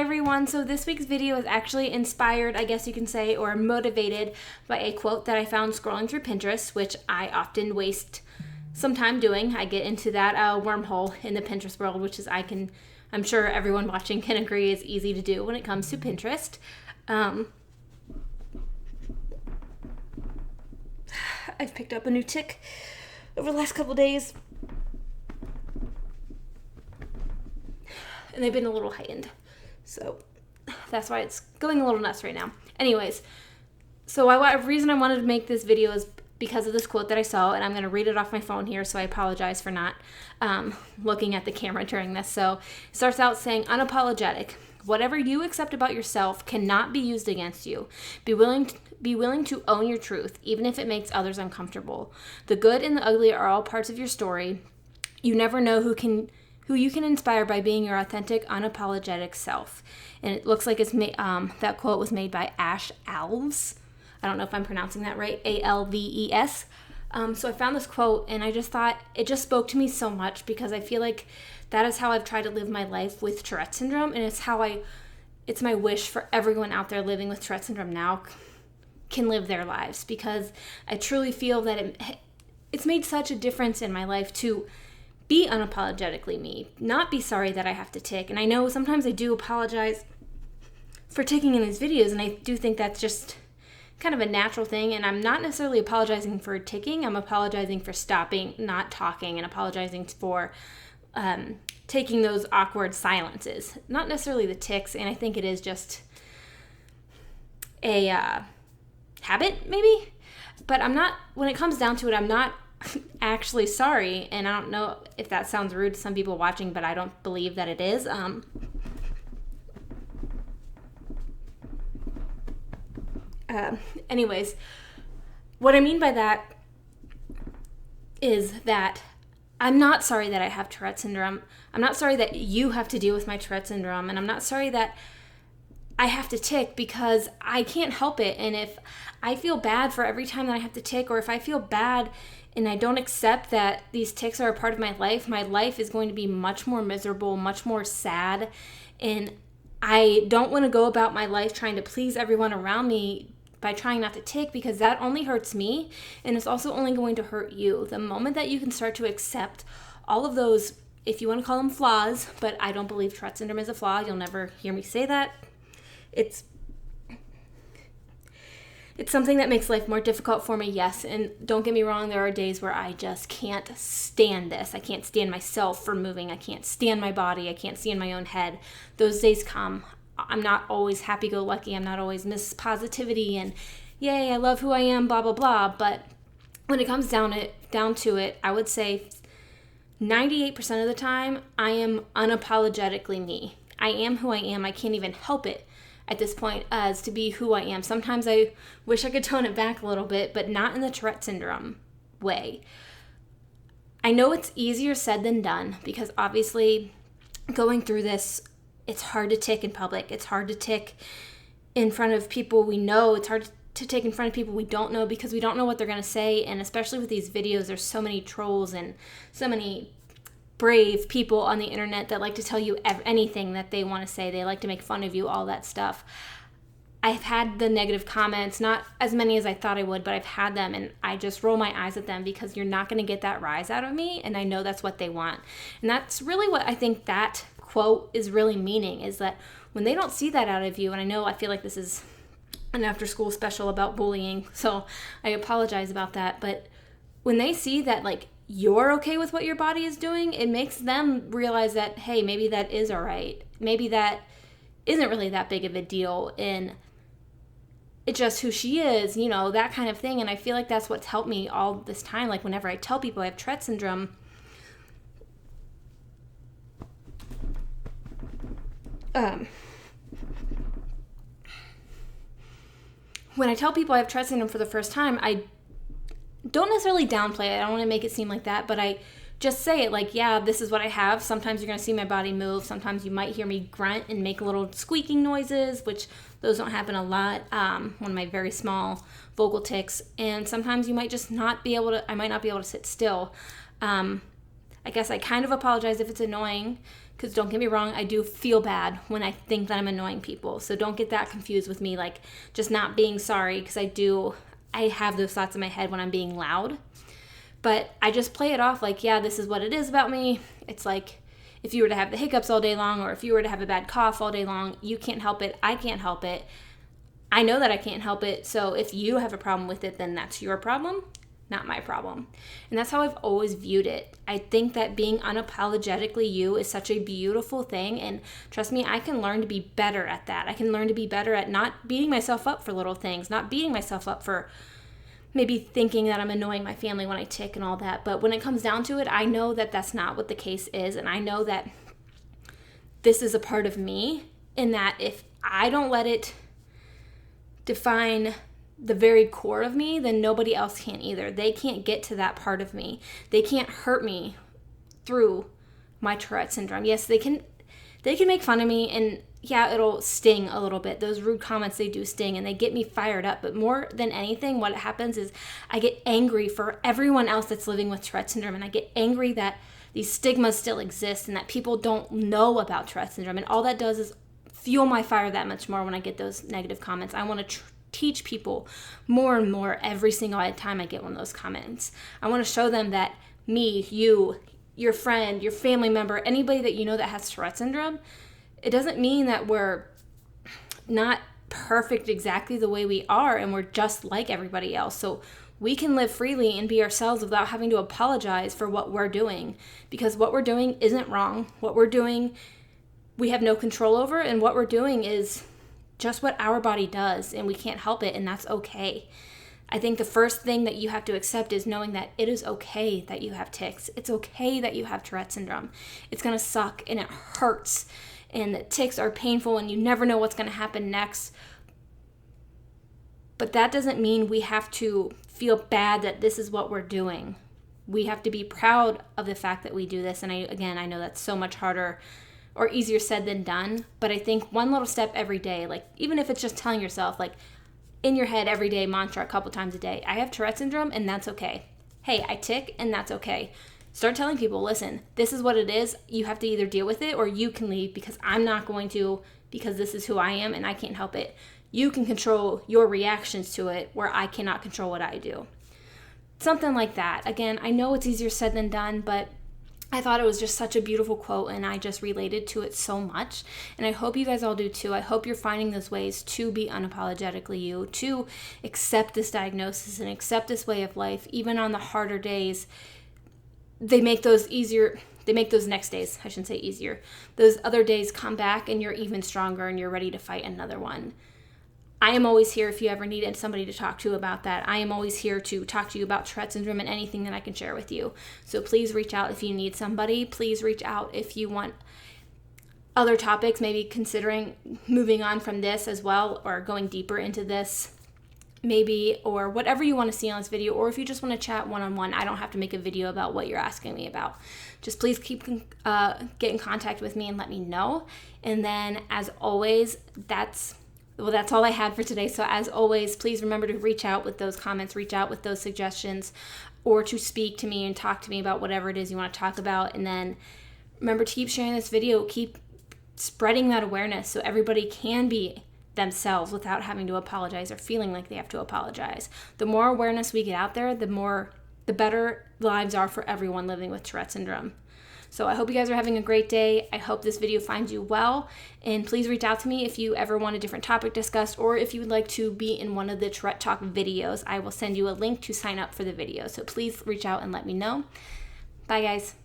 everyone. So this week's video is actually inspired, I guess you can say, or motivated by a quote that I found scrolling through Pinterest, which I often waste some time doing. I get into that wormhole in the Pinterest world, which is I'm sure everyone watching can agree is easy to do when it comes to Pinterest. I've picked up a new tic over the last couple of days, and they've been a little heightened. So that's why it's going a little nuts right now. Anyways, so the reason I wanted to make this video is because of this quote that I saw, and I'm going to read it off my phone here, so I apologize for not looking at the camera during this. So it starts out saying, unapologetic. Whatever you accept about yourself cannot be used against you. Be willing to own your truth, even if it makes others uncomfortable. The good and the ugly are all parts of your story. You never know who you can inspire by being your authentic, unapologetic self. And it looks like that quote was made by Ash Alves. I don't know if I'm pronouncing that right, Alves. So I found this quote, and I just thought it just spoke to me so much, because I feel like that is how I've tried to live my life with Tourette syndrome, and it's my wish for everyone out there living with Tourette syndrome now can live their lives, because I truly feel that it's made such a difference in my life to be unapologetically me, not be sorry that I have to tic. And I know sometimes I do apologize for ticking in these videos, and I do think that's just kind of a natural thing, and I'm not necessarily apologizing for ticking. I'm apologizing for stopping, not talking, and apologizing for taking those awkward silences. Not necessarily the tics, and I think it is just a habit, maybe. But when it comes down to it, I'm not actually sorry, and I don't know if that sounds rude to some people watching, but I don't believe that it is. Anyways, what I mean by that is that I'm not sorry that I have Tourette syndrome. I'm not sorry that you have to deal with my Tourette syndrome, and I'm not sorry that I have to tic, because I can't help it. And if I feel bad for every time that I have to tic, or if I feel bad and I don't accept that these tics are a part of my life is going to be much more miserable, much more sad. And I don't want to go about my life trying to please everyone around me by trying not to tic, because that only hurts me, and it's also only going to hurt you. The moment that you can start to accept all of those, if you want to call them flaws, but I don't believe Tourette syndrome is a flaw. You'll never hear me say that. It's something that makes life more difficult for me, yes, and don't get me wrong, there are days where I just can't stand this. I can't stand myself for moving. I can't stand my body. I can't stand my own head. Those days come. I'm not always happy-go-lucky. I'm not always Miss Positivity and, yay, I love who I am, blah, blah, blah. But when it comes down to it, I would say 98% of the time, I am unapologetically me. I am who I am. I can't even help it at this point as to be who I am. Sometimes I wish I could tone it back a little bit, but not in the Tourette syndrome way. I know it's easier said than done, because obviously going through this, it's hard to tic in public. It's hard to tic in front of people we know. It's hard to tic in front of people we don't know, because we don't know what they're going to say. And especially with these videos, there's so many trolls and so many brave people on the internet that like to tell you anything that they want to say. They like to make fun of you, all that stuff. I've had the negative comments, not as many as I thought I would, but I've had them, and I just roll my eyes at them, because you're not going to get that rise out of me, and I know that's what they want. And that's really what I think that quote is really meaning, is that when they don't see that out of you, and I feel like this is an after school special about bullying, so I apologize about that, but when they see that like you're okay with what your body is doing, it makes them realize that, hey, maybe that is all right. Maybe that isn't really that big of a deal, and it's just who she is, that kind of thing. And I feel like that's what's helped me all this time. Like whenever I tell people I have Tourette syndrome, when I tell people I have Tourette syndrome for the first time, I don't necessarily downplay it. I don't want to make it seem like that, but I just say it like, yeah, this is what I have. Sometimes you're going to see my body move. Sometimes you might hear me grunt and make little squeaking noises, which those don't happen a lot. One of my very small vocal tics. And sometimes you might just not be able to, I might not be able to sit still. I guess I kind of apologize if it's annoying Because don't get me wrong, I do feel bad when I think that I'm annoying people. So don't get that confused with me, like just not being sorry, because I have those thoughts in my head when I'm being loud. But I just play it off like, yeah, this is what it is about me. It's like if you were to have the hiccups all day long, or if you were to have a bad cough all day long, you can't help it. I can't help it. I know that I can't help it. So if you have a problem with it, then that's your problem, not my problem. And that's how I've always viewed it. I think that being unapologetically you is such a beautiful thing. And trust me, I can learn to be better at that. I can learn to be better at not beating myself up for little things, not beating myself up for maybe thinking that I'm annoying my family when I tic and all that. But when it comes down to it, I know that that's not what the case is. And I know that this is a part of me, and that if I don't let it define the very core of me, then nobody else can either. They can't get to that part of me. They can't hurt me through my Tourette syndrome. Yes, they can make fun of me, and yeah, it'll sting a little bit. Those rude comments, they do sting, and they get me fired up. But more than anything, what happens is I get angry for everyone else that's living with Tourette syndrome, and I get angry that these stigmas still exist and that people don't know about Tourette syndrome. And all that does is fuel my fire that much more when I get those negative comments. I want to teach people more and more every single time I get one of those comments. I want to show them that me, you, your friend, your family member, anybody that you know that has Tourette syndrome, it doesn't mean that we're not perfect exactly the way we are and we're just like everybody else. So we can live freely and be ourselves without having to apologize for what we're doing, because what we're doing isn't wrong. What we're doing, we have no control over, and what we're doing is just what our body does, and we can't help it, and that's okay. I think the first thing that you have to accept is knowing that it is okay that you have tics. It's okay that you have Tourette syndrome. It's going to suck, and it hurts, and the tics are painful, and you never know what's going to happen next. But that doesn't mean we have to feel bad that this is what we're doing. We have to be proud of the fact that we do this, and I know that's so much harder or easier said than done, but I think one little step every day, like even if it's just telling yourself, like in your head every day, mantra a couple times a day, I have Tourette syndrome and that's okay. Hey, I tic and that's okay. Start telling people, listen, this is what it is. You have to either deal with it or you can leave, because I'm not going to, because this is who I am and I can't help it. You can control your reactions to it where I cannot control what I do. Something like that. Again, I know it's easier said than done, but I thought it was just such a beautiful quote, and I just related to it so much. And I hope you guys all do too. I hope you're finding those ways to be unapologetically you, to accept this diagnosis and accept this way of life. Even on the harder days, they make those easier. They make those next days, I shouldn't say easier, those other days come back and you're even stronger and you're ready to fight another one. I am always here if you ever needed somebody to talk to about that. I am always here to talk to you about Tourette syndrome and anything that I can share with you. So please reach out if you need somebody. Please reach out if you want other topics, maybe considering moving on from this as well, or going deeper into this maybe, or whatever you want to see on this video, or if you just want to chat one-on-one. I don't have to make a video about what you're asking me about. Just please get in contact with me and let me know. And then as always, that's all I had for today. So as always, please remember to reach out with those comments, reach out with those suggestions, or to speak to me and talk to me about whatever it is you want to talk about. And then remember to keep sharing this video, keep spreading that awareness so everybody can be themselves without having to apologize or feeling like they have to apologize. The more awareness we get out there, the better lives are for everyone living with Tourette syndrome. So I hope you guys are having a great day. I hope this video finds you well. And please reach out to me if you ever want a different topic discussed, or if you would like to be in one of the Tourette Talk videos. I will send you a link to sign up for the video. So please reach out and let me know. Bye, guys.